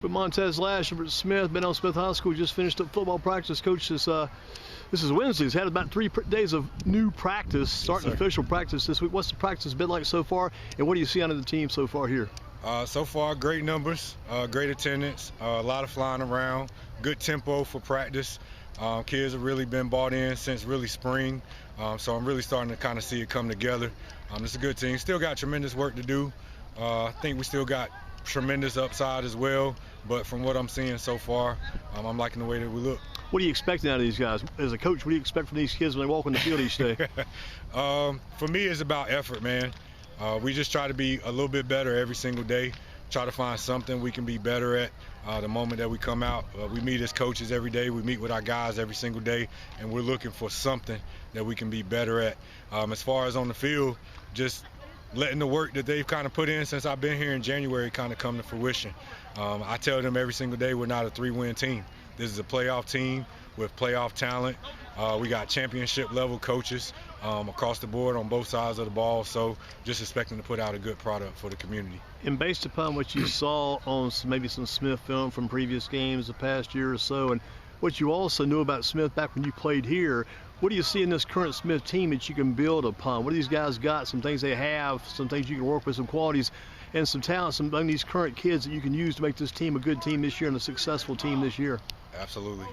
But Montis Lash over at Smith, been on Smith High School, just finished up football practice. Coach, this is Wednesday. He's had about 3 days of new practice, starting official practice this week. What's the practice been like so far, and what do you see out of the team so far here? So far, great numbers, great attendance, a lot of flying around, good tempo for practice. Kids have really been bought in since really spring, so I'm really starting to kind of see it come together. It's a good team. Still got tremendous work to do. I think we still got tremendous upside as well, but from what I'm seeing so far, I'm liking the way that we look. What are you expecting out of these guys? As a coach, what do you expect from these kids when they walk on the field each day? For me, it's about effort, man. We just try to be a little bit better every single day, try to find something we can be better at the moment that we come out. We meet as coaches every day, we meet with our guys every single day, and we're looking for something that we can be better at. As far as on the field, just letting the work that they've kind of put in since I've been here in January kind of come to fruition. I tell them every single day we're not a 3-win team. This is a playoff team with playoff talent. We got championship level coaches across the board on both sides of the ball, so just expecting to put out a good product for the community. And based upon what you saw on maybe some Smith film from previous games the past year or so, and what you also knew about Smith back when you played here, what do you see in this current Smith team that you can build upon? What do these guys got? Some things they have, some things you can work with, some qualities, and some talents among these current kids that you can use to make this team a good team this year and a successful team this year? Absolutely.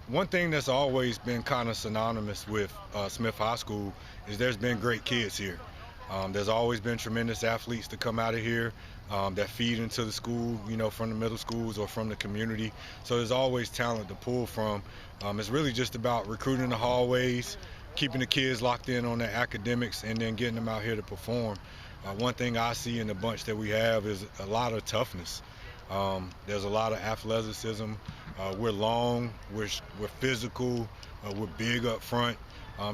One thing that's always been kind of synonymous with Smith High School is there's been great kids here. There's always been tremendous athletes to come out of here that feed into the school, you know, from the middle schools or from the community. So there's always talent to pull from. It's really just about recruiting the hallways, keeping the kids locked in on their academics, and then getting them out here to perform. One thing I see in the bunch that we have is a lot of toughness. There's a lot of athleticism. We're long, we're physical, we're big up front.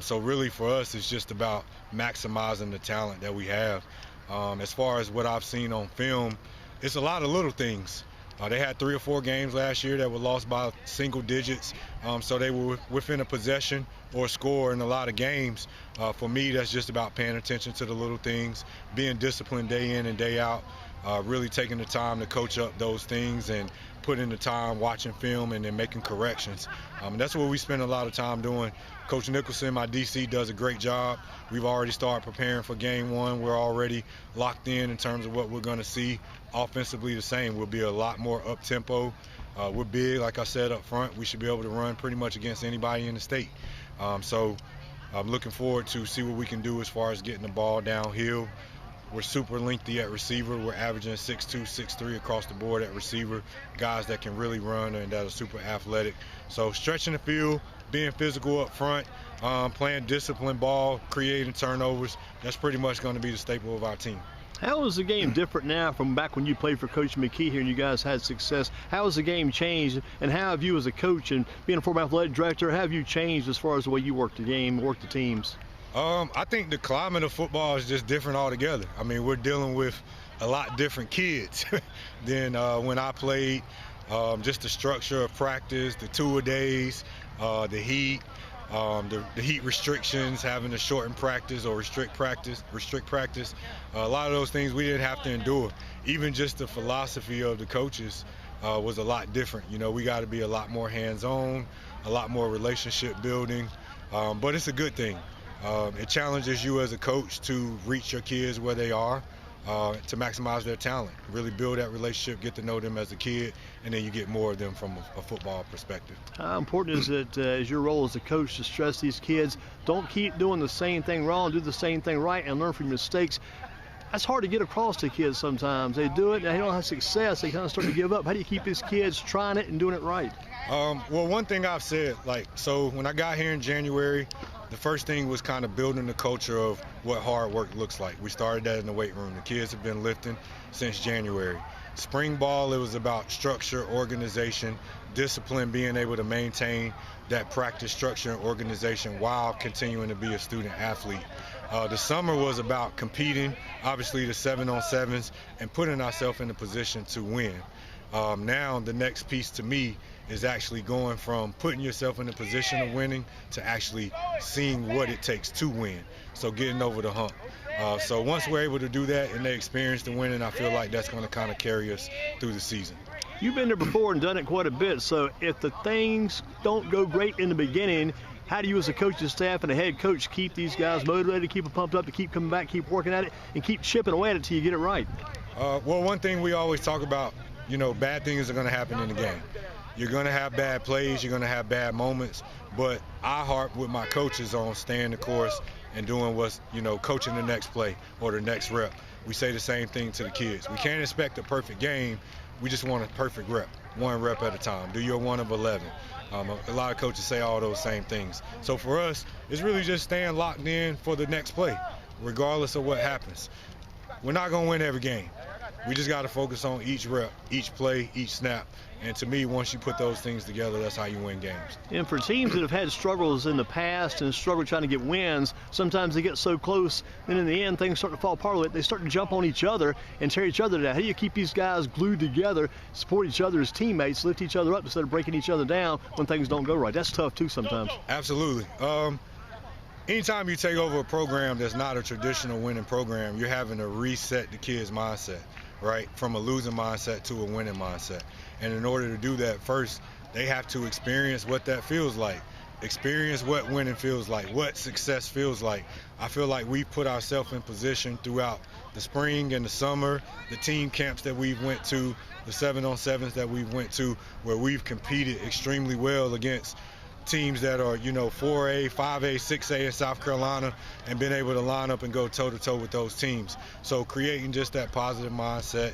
So really for us, it's just about maximizing the talent that we have. As far as what I've seen on film, it's a lot of little things. They had 3 or 4 games last year that were lost by single digits, so they were within a possession or a score in a lot of games. For me, that's just about paying attention to the little things, being disciplined day in and day out, really taking the time to coach up those things and putting the time watching film and then making corrections. That's what we spend a lot of time doing. Coach Nicholson, my DC, does a great job. We've already started preparing for game 1. We're already locked in terms of what we're going to see. Offensively, the same. We'll be a lot more up-tempo. We're big, like I said, up front. We should be able to run pretty much against anybody in the state. So I'm looking forward to see what we can do as far as getting the ball downhill. We're super lengthy at receiver. We're averaging 6'2", 6'3" across the board at receiver. Guys that can really run and that are super athletic. So stretching the field, being physical up front, playing disciplined ball, creating turnovers, that's pretty much going to be the staple of our team. How is the game different now from back when you played for Coach McKee here and you guys had success? How has the game changed, and how have you as a coach and being a former athletic director, how have you changed as far as the way you work the game, work the teams? I think the climate of football is just different altogether. I mean, we're dealing with a lot different kids than when I played. Just the structure of practice, the 2-a-days, the heat, the heat restrictions, having to shorten practice or restrict practice. A lot of those things we didn't have to endure. Even just the philosophy of the coaches was a lot different. You know, we got to be a lot more hands-on, a lot more relationship building, but it's a good thing. It challenges you as a coach to reach your kids where they are, to maximize their talent, really build that relationship, get to know them as a kid, and then you get more of them from a football perspective. How important is it, as your role as a coach, to stress these kids, don't keep doing the same thing wrong, do the same thing right, and learn from your mistakes? That's hard to get across to kids sometimes. They do it, and they don't have success. They kind of start to give up. How do you keep these kids trying it and doing it right? Well, one thing I've said, so when I got here in January, the first thing was kind of building the culture of what hard work looks like. We started that in the weight room. The kids have been lifting since January. Spring ball, it was about structure, organization, discipline, being able to maintain that practice structure and organization while continuing to be a student athlete. The summer was about competing, obviously the 7-on-7s, and putting ourselves in a position to win. Now the next piece to me is actually going from putting yourself in a position of winning to actually seeing what it takes to win. So getting over the hump. So once we're able to do that and they experience the winning, I feel like that's going to kind of carry us through the season. You've been there before and done it quite a bit, so if the things don't go great in the beginning, how do you as a coaching staff and a head coach keep these guys motivated, keep them pumped up, to keep coming back, keep working at it, and keep chipping away at it till you get it right? Well, one thing we always talk about, bad things are going to happen in the game. You're going to have bad plays, you're going to have bad moments, but I harp with my coaches on staying the course and doing what's, coaching the next play or the next rep. We say the same thing to the kids. We can't expect a perfect game. We just want a perfect rep, one rep at a time. Do your 1 of 11. A lot of coaches say all those same things. So for us, it's really just staying locked in for the next play, regardless of what happens. We're not going to win every game. We just got to focus on each rep, each play, each snap. And to me, once you put those things together, that's how you win games. And for teams that have had struggles in the past and struggle trying to get wins, sometimes they get so close, and in the end, things start to fall apart. They start to jump on each other and tear each other down. How do you keep these guys glued together, support each other as teammates, lift each other up instead of breaking each other down when things don't go right? That's tough, too, sometimes. Absolutely. Anytime you take over a program that's not a traditional winning program, you're having to reset the kids' mindset, right, from a losing mindset to a winning mindset. And in order to do that, first, they have to experience what that feels like, experience what winning feels like, what success feels like. I feel like we put ourselves in position throughout the spring and the summer, the team camps that we've went to, the 7-on-7s that we've went to, where we've competed extremely well against teams that are, 4A, 5A, 6A in South Carolina, and been able to line up and go toe-to-toe with those teams. So creating just that positive mindset,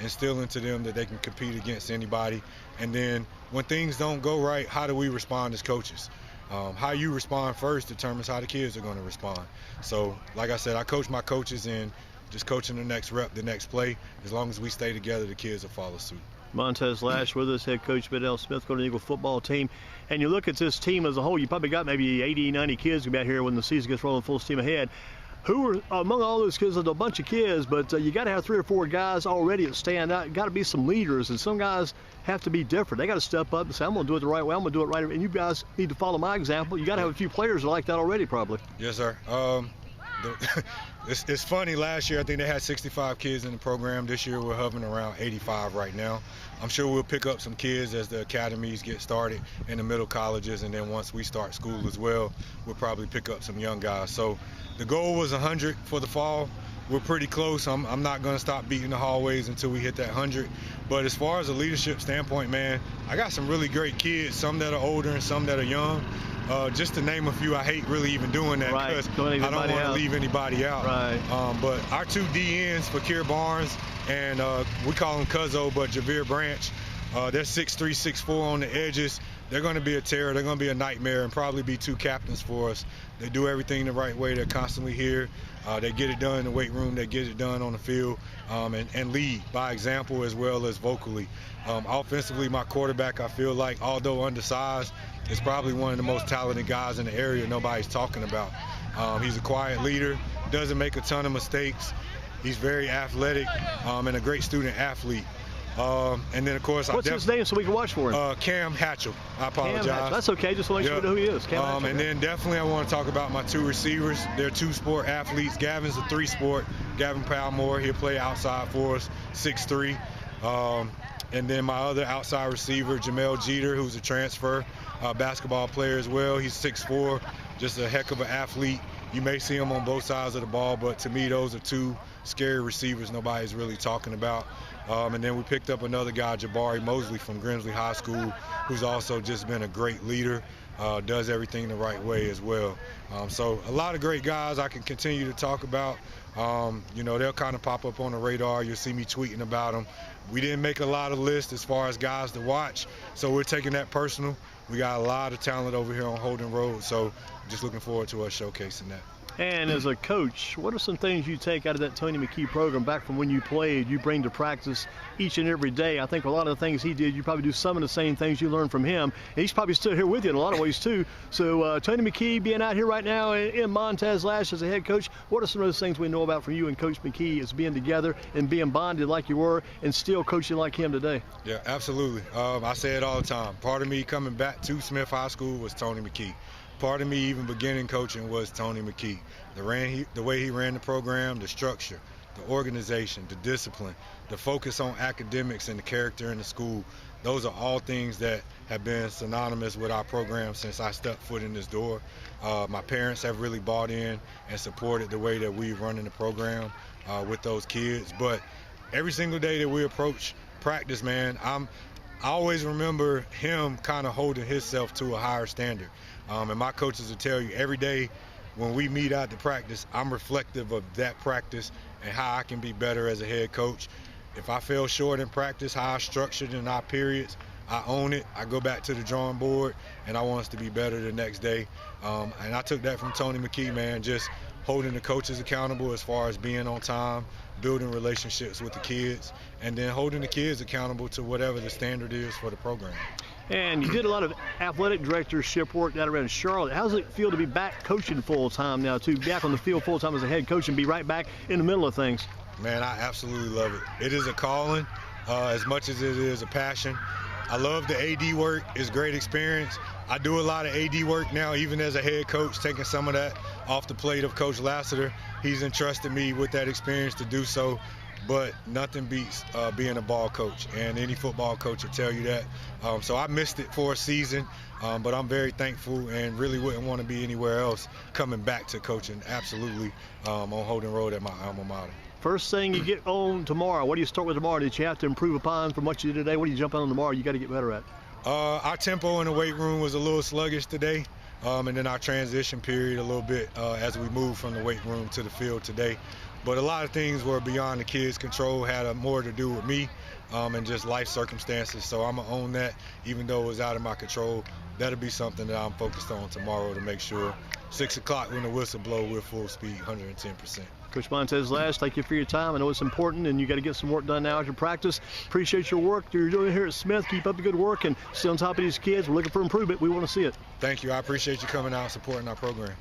instilling to them that they can compete against anybody. And then when things don't go right, how do we respond as coaches? How you respond first determines how the kids are going to respond. So, like I said, I coach my coaches in just coaching the next rep, the next play. As long as we stay together, the kids will follow suit. Montis Lash with us, head coach Bedell Smith, Golden Eagle football team. And you look at this team as a whole, you probably got maybe 80, 90 kids out here when the season gets rolling full steam ahead. Who are among all those kids? There's a bunch of kids, but you got to have 3 or 4 guys already that stand out. Got to be some leaders, and some guys have to be different. They got to step up and say, I'm going to do it the right way. I'm going to do it right. And you guys need to follow my example. You got to have a few players that are like that already, probably. Yes, sir. It's funny, last year I think they had 65 kids in the program. This year we're hovering around 85 right now. I'm sure we'll pick up some kids as the academies get started in the middle colleges, and then once we start school as well, we'll probably pick up some young guys. So the goal was 100 for the fall. We're pretty close. I'm not going to stop beating the hallways until we hit that 100. But as far as a leadership standpoint, man, I got some really great kids, some that are older and some that are young. Just to name a few, I hate really even doing that because I don't want to leave anybody out. Right. But our 2 DNs, Fakir Barnes and we call him Cuzzo, but Javier Branch, they're 6'3", 6'4" on the edges. They're going to be a terror. They're going to be a nightmare and probably be 2 captains for us. They do everything the right way. They're constantly here. They get it done in the weight room. They get it done on the field and lead by example as well as vocally. Offensively, my quarterback, I feel like, although undersized, is probably one of the most talented guys in the area nobody's talking about. He's a quiet leader, doesn't make a ton of mistakes. He's very athletic and a great student athlete. And then, of course, what's his name so we can watch for him? Cam Hatchell. I apologize. Cam Hatchell. That's okay. Just want to make sure we know who he is. Cam Hatchell. And then definitely I want to talk about my 2 receivers. They're 2-sport athletes. Gavin's a 3-sport. Gavin Palmore, he'll play outside for us, 6'3". And then my other outside receiver, Jamel Jeter, who's a transfer basketball player as well. He's 6'4", just a heck of an athlete. You may see him on both sides of the ball, but to me, those are 2 scary receivers nobody's really talking about. And then we picked up another guy, Jabari Mosley from Grimsley High School, who's also just been a great leader, does everything the right way as well. So a lot of great guys I can continue to talk about. They'll kind of pop up on the radar. You'll see me tweeting about them. We didn't make a lot of lists as far as guys to watch, so we're taking that personal. We got a lot of talent over here on Holden Road, so just looking forward to us showcasing that. And as a coach, what are some things you take out of that Tony McKee program back from when you played, you bring to practice each and every day? I think a lot of the things he did, you probably do some of the same things you learned from him. And he's probably still here with you in a lot of ways, too. So Tony McKee being out here right now in Montis Lash as a head coach, what are some of those things we know about from you and Coach McKee as being together and being bonded like you were and still coaching like him today? Yeah, absolutely. I say it all the time. Part of me coming back to Smith High School was Tony McKee. Part of me even beginning coaching was Tony McKee. The way he ran the program, the structure, the organization, the discipline, the focus on academics and the character in the school. Those are all things that have been synonymous with our program since I stepped foot in this door. My parents have really bought in and supported the way that we've run in the program with those kids. But every single day that we approach practice, man, I always remember him kind of holding himself to a higher standard. And my coaches will tell you every day when we meet out to practice, I'm reflective of that practice and how I can be better as a head coach. If I fell short in practice, how I structured in our periods, I own it. I go back to the drawing board, and I want us to be better the next day. And I took that from Tony McKee, man, just holding the coaches accountable as far as being on time, building relationships with the kids, and then holding the kids accountable to whatever the standard is for the program. And you did a lot of athletic directorship work down around Charlotte. How does it feel to be back coaching full-time now, too, back on the field full-time as a head coach and be right back in the middle of things? Man, I absolutely love it. It is a calling as much as it is a passion. I love the AD work. It's great experience. I do a lot of AD work now, even as a head coach, taking some of that off the plate of Coach Lassiter. He's entrusted me with that experience to do so. But nothing beats being a ball coach, and any football coach will tell you that. So I missed it for a season, but I'm very thankful and really wouldn't want to be anywhere else coming back to coaching, absolutely, on Holden Road at my alma mater. First thing you get on tomorrow, what do you start with tomorrow? Did you have to improve upon from what you did today? What do you jump on tomorrow you got to get better at? Our tempo in the weight room was a little sluggish today, and then our transition period a little bit as we moved from the weight room to the field today. But a lot of things were beyond the kids' control, had more to do with me and just life circumstances. So I'm going to own that, even though it was out of my control. That'll be something that I'm focused on tomorrow to make sure 6 o'clock when the whistle blows, we're full speed, 110%. Coach Montis Lash, thank you for your time. I know it's important, and you got to get some work done now at your practice. Appreciate your work you're doing here at Smith. Keep up the good work and stay on top of these kids. We're looking for improvement. We want to see it. Thank you. I appreciate you coming out and supporting our program.